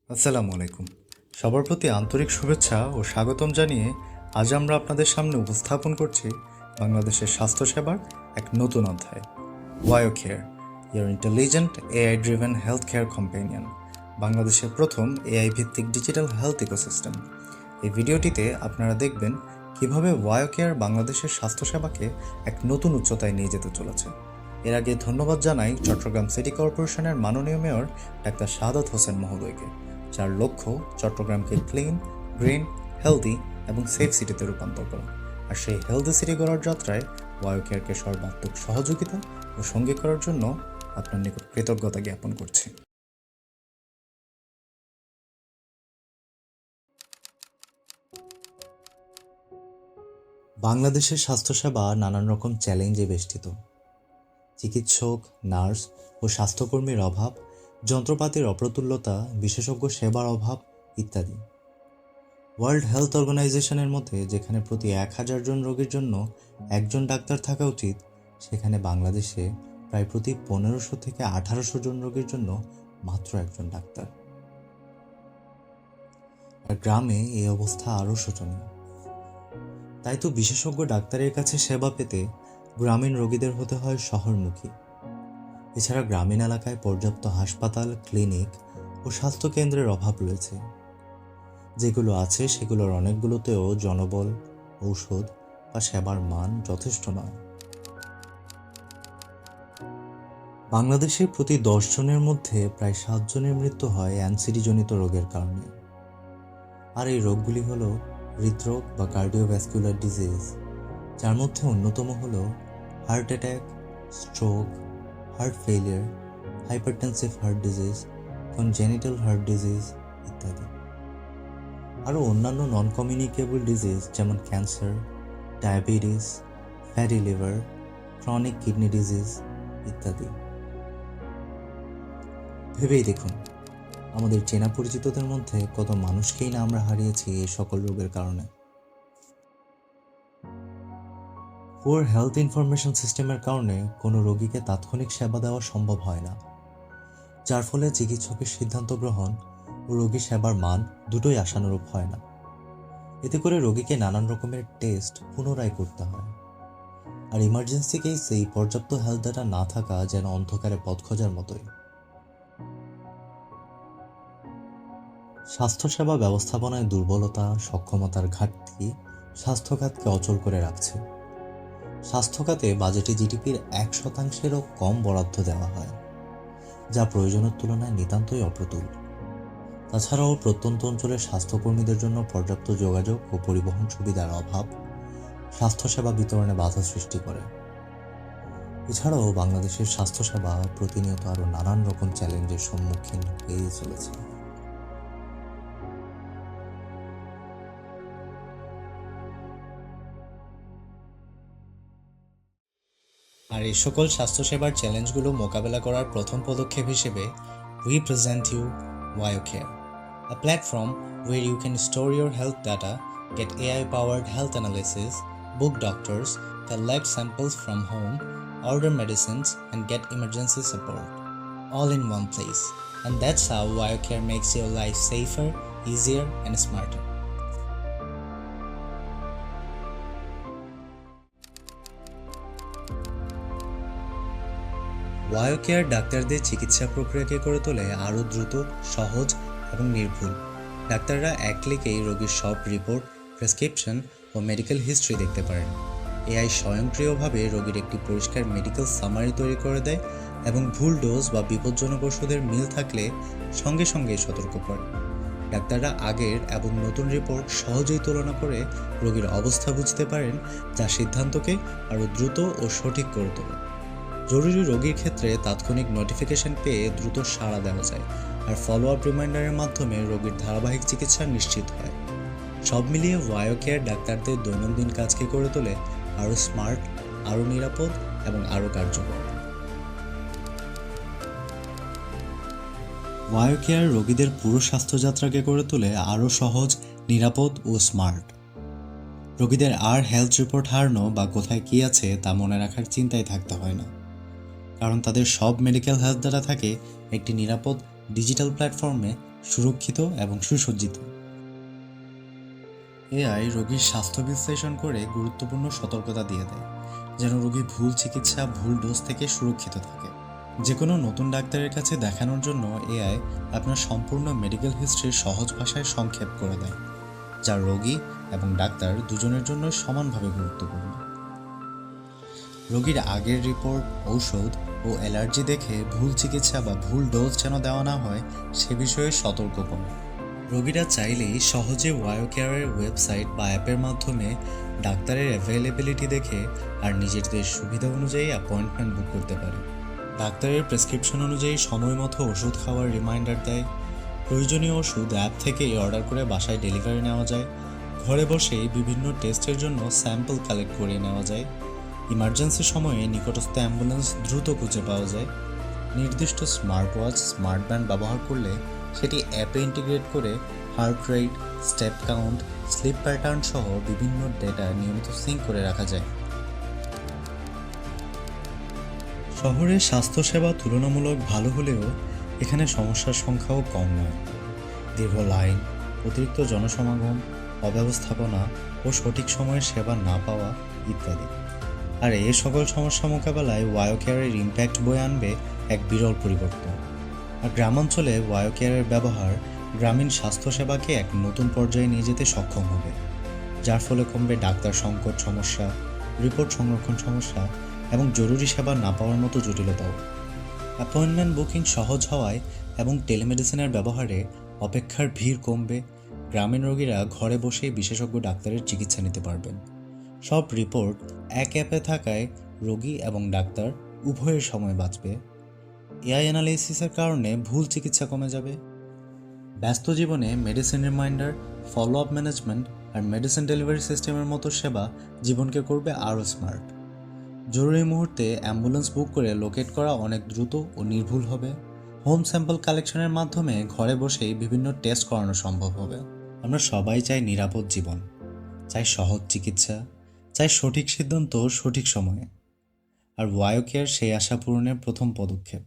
আসসালামু আলাইকুম। সবার প্রতি আন্তরিক শুভেচ্ছা ও স্বাগতম জানিয়ে আজ আমরা আপনাদের সামনে উপস্থাপন করছি বাংলাদেশের স্বাস্থ্যসেবার এক নতুন অধ্যায়, ওয়াইও care, your intelligent AI driven health care companion, বাংলাদেশের প্রথম এআই ভিত্তিক ডিজিটাল হেলথ ইকোসিস্টেম। এই ভিডিওটিতে আপনারা দেখবেন কিভাবে ওয়াইও কেয়ার বাংলাদেশের স্বাস্থ্যসেবাকে এক নতুন উচ্চতায় নিয়ে যেতে চলেছে। এর আগে ধন্যবাদ জানাই চট্টগ্রাম সিটি কর্পোরেশনের মাননীয় মেয়র ডাক্তার শাহাদাত হোসেন মহোদয়কে, যার লক্ষ্য চট্টগ্রামকে ক্লিন, গ্রিন, হেলদি এবং সেফ সিটিতে রূপান্তর করা। আর সেই হেলদি সিটি গড়ার যাত্রায় ওয়াইও কেয়ারকে সর্বাত্মক সহযোগিতা ও সঙ্গী করার জন্য আপনার নিকট কৃতজ্ঞতা জ্ঞাপন করছি। বাংলাদেশের স্বাস্থ্যসেবা নানান রকম চ্যালেঞ্জে বেষ্টিত। চিকিৎসক, নার্স ও স্বাস্থ্যকর্মীর অভাব, যন্ত্রপাতির অপ্রতুল্যতা, বিশেষজ্ঞ সেবার অভাব ইত্যাদি। ওয়ার্ল্ড হেলথ অর্গানাইজেশনের মধ্যে যেখানে প্রতি 1000 জন রোগীর জন্য একজন ডাক্তার থাকা উচিত, সেখানে বাংলাদেশে প্রায় প্রতি 1500 থেকে 1800 জন রোগীর জন্য মাত্র একজন ডাক্তার। আর গ্রামে এই অবস্থা আরও শোচনীয়। তাই তো বিশেষজ্ঞ ডাক্তারের কাছে সেবা পেতে গ্রামীণ রোগীদের হতে হয় শহরমুখী। এছাড়া গ্রামীণ এলাকায় পর্যাপ্ত হাসপাতাল, ক্লিনিক ও স্বাস্থ্যকেন্দ্রের অভাব রয়েছে। যেগুলো আছে সেগুলোর অনেকগুলোতেও জনবল, ঔষধ বা সেবার মান যথেষ্ট নয়। বাংলাদেশে প্রতি 10 জনের মধ্যে প্রায় 7 জনের মৃত্যু হয় অ্যানসিডিজনিত রোগের কারণে। আর এই রোগগুলি হলো হৃদরোগ বা কার্ডিওভ্যাসকুলার ডিজিজ, যার মধ্যে অন্যতম হলো heart attack, stroke, heart failure, hypertensive heart disease, congenital heart disease ইত্যাদি। আরও অন্যান্য নন কমিউনিকেবল ডিজিজ যেমন cancer, diabetes, fatty liver, chronic kidney disease ইত্যাদি। ভেবেই দেখুন, আমাদের চেনা পরিচিতদের মধ্যে কত মানুষকেই না আমরা হারিয়েছি এই সকল রোগের কারণে। পুয়ার হেলথ ইনফরমেশন সিস্টেমের কারণে কোনো রোগীকে তাৎক্ষণিক সেবা দেওয়া সম্ভব হয় না, যার ফলে চিকিৎসকের সিদ্ধান্ত গ্রহণ ও রোগী সেবার মান দুটোই আশানুরূপ হয় না। এতে করে রোগীকে নানান রকমের টেস্ট পুনরায় করতে হয়। আর ইমার্জেন্সি কেসেই পর্যাপ্ত হেলথ ডাটা না থাকা যেন অন্ধকারে পথ খোঁজার মতোই। স্বাস্থ্যসেবা ব্যবস্থাপনায় দুর্বলতা, সক্ষমতার ঘাটতি স্বাস্থ্য খাতকে অচল করে রাখছে। স্বাস্থ্য খাতে বাজেটে জিডিপির 1%-এরও কম বরাদ্দ দেওয়া হয়, যা প্রয়োজনের তুলনায় নিতান্তই অপ্রতুল। তাছাড়াও প্রত্যন্ত অঞ্চলের স্বাস্থ্যকর্মীদের জন্য পর্যাপ্ত যোগাযোগ ও পরিবহন সুবিধার অভাব স্বাস্থ্যসেবা বিতরণে বাধা সৃষ্টি করে। এছাড়াও বাংলাদেশের স্বাস্থ্যসেবা প্রতিনিয়ত আরও নানান রকম চ্যালেঞ্জের সম্মুখীন হয়েই চলেছে। আর এই সকল স্বাস্থ্যসেবার চ্যালেঞ্জগুলো মোকাবেলা করার প্রথম পদক্ষেপ হিসেবে we present you WioCare, a platform where you can store your health data, get AI-powered health analysis, book doctors, collect samples from home, order medicines, and get emergency support, all in one place. And that's how WioCare makes your life safer, easier, and smarter. ওয়ায়োকেয়ার ডাক্তারদের চিকিৎসা প্রক্রিয়াকে করে তোলে আরও দ্রুত, সহজ এবং নির্ভুল। ডাক্তাররা এক ক্লিকেই রোগীর সব রিপোর্ট, প্রেসক্রিপশন ও মেডিকেল হিস্ট্রি দেখতে পারেন। এআই স্বয়ংক্রিয়ভাবে রোগীর একটি পরিষ্কার মেডিকেল সামারি তৈরি করে দেয় এবং ভুল ডোজ বা বিপজ্জনক ওষুধের মিল থাকলে সঙ্গে সঙ্গেই সতর্ক করে। ডাক্তাররা আগের এবং নতুন রিপোর্ট সহজেই তুলনা করে রোগীর অবস্থা বুঝতে পারেন, যা সিদ্ধান্তকে আরও দ্রুত ও সঠিক করে তোলে। জরুরি রোগীর ক্ষেত্রে তাৎক্ষণিক নোটিফিকেশন পেয়ে দ্রুত সাড়া দেওয়া যায়, আর ফলো আপ রিমাইন্ডারের মাধ্যমে রোগীর ধারাবাহিক চিকিৎসা নিশ্চিত হয়। সব মিলিয়ে ওয়ায়োকেয়ার ডাক্তারদের দৈনন্দিন কাজকে করে তোলে আরও স্মার্ট, আরও নিরাপদ এবং আরও কার্যকর। ওয়ায়োকেয়ার রোগীদের পুরো স্বাস্থ্যযাত্রাকে করে তোলে আরও সহজ, নিরাপদ ও স্মার্ট। রোগীদের আর হেলথ রিপোর্ট হারানো বা কোথায় কী আছে তা মনে রাখার চিন্তায় থাকতে হয় না, কারণ তাদের সব মেডিকেল হেলথ ডাটা থাকে একটি নিরাপদ ডিজিটাল প্ল্যাটফর্মে সুরক্ষিত এবং সুসজ্জিত। এআই রোগীর স্বাস্থ্য বিশ্লেষণ করে গুরুত্বপূর্ণ সতর্কতা দিয়ে দেয়, যেন রোগী ভুল চিকিৎসা, ভুল ডোজ থেকে সুরক্ষিত থাকে। যে কোনো নতুন ডাক্তারের কাছে দেখানোর জন্য এআই আপনার সম্পূর্ণ মেডিকেল হিস্ট্রি সহজ ভাষায় সংক্ষেপ করে দেয়, যা রোগী এবং ডাক্তার দুজনের জন্য সমানভাবে গুরুত্বপূর্ণ। রোগীর আগের রিপোর্ট, ঔষধ ও অ্যালার্জি দেখে ভুল চিকিৎসা বা ভুল ডোজ যেন দেওয়া না হয় সে বিষয়ে সতর্ক করে। রোগীরা চাইলেই সহজে ওয়ায়োকেয়ারের ওয়েবসাইট বা অ্যাপের মাধ্যমে ডাক্তারের অ্যাভেলেবিলিটি দেখে আর নিজেদের সুবিধা অনুযায়ী অ্যাপয়েন্টমেন্ট বুক করতে পারে। ডাক্তারের প্রেসক্রিপশন অনুযায়ী সময় মতো ওষুধ খাওয়ার রিমাইন্ডার দেয়। প্রয়োজনীয় ওষুধ অ্যাপ থেকেই অর্ডার করে বাসায় ডেলিভারি নেওয়া যায়। ঘরে বসেই বিভিন্ন টেস্টের জন্য স্যাম্পল কালেক্ট করে নেওয়া যায়। ইমার্জেন্সি সময়ে নিকটস্থ অ্যাম্বুলেন্স দ্রুত খুঁজে পাওয়া যায়। নির্দিষ্ট স্মার্ট ওয়াচ, স্মার্ট ব্যান্ড ব্যবহার করলে সেটি অ্যাপে ইন্টিগ্রেট করে heart rate, step count, sleep pattern সহ বিভিন্ন ডেটা নিয়মিত সিঙ্ক করে রাখা যায়। শহরের স্বাস্থ্যসেবা তুলনামূলক ভালো হলেও এখানে সমস্যার সংখ্যাও কম নয়। দীর্ঘ লাইন, অতিরিক্ত জনসমাগম, অব্যবস্থাপনা ও সঠিক সময়ে সেবা না পাওয়া ইত্যাদি। আর এই সকল সমস্যা মোকাবেলায় ওয়ায়োকেয়ারের ইম্প্যাক্ট বয়ে আনবে এক বিরল পরিবর্তন। আর গ্রামাঞ্চলে ওয়ায়োকেয়ারের ব্যবহার গ্রামীণ স্বাস্থ্যসেবাকে এক নতুন পর্যায়ে নিয়ে যেতে সক্ষম হবে, যার ফলে কমবে ডাক্তার সংকট সমস্যা, রিপোর্ট সংরক্ষণ সমস্যা এবং জরুরি সেবা না পাওয়ার মতো জটিলতাও। অ্যাপয়েন্টমেন্ট বুকিং সহজ হওয়ায় এবং টেলিমেডিসিনের ব্যবহারে অপেক্ষার ভিড় কমবে। গ্রামীণ রোগীরা ঘরে বসেই বিশেষজ্ঞ ডাক্তারের চিকিৎসা নিতে পারবেন। সব রিপোর্ট এক অ্যাপে থাকায় রোগী এবং ডাক্তার উভয়ের সময় বাঁচবে। এআই অ্যানালাইসিসের কারণে ভুল চিকিৎসা কমে যাবে। ব্যস্ত জীবনে medicine reminder, follow up management আর মেডিসিন ডেলিভারি সিস্টেমের মতো সেবা জীবনকে করবে আরও স্মার্ট। জরুরি মুহূর্তে অ্যাম্বুলেন্স বুক করে লোকেট করা অনেক দ্রুত ও নির্ভুল হবে। হোম স্যাম্পল কালেকশনের মাধ্যমে ঘরে বসেই বিভিন্ন টেস্ট করানো সম্ভব হবে। আমরা সবাই চাই নিরাপদ জীবন, চাই সহজ চিকিৎসা, চাই সঠিক সিদ্ধান্ত সঠিক সময়ে। আর ওয়ায়োকেয়ার সেই আশা পূরণের প্রথম পদক্ষেপ।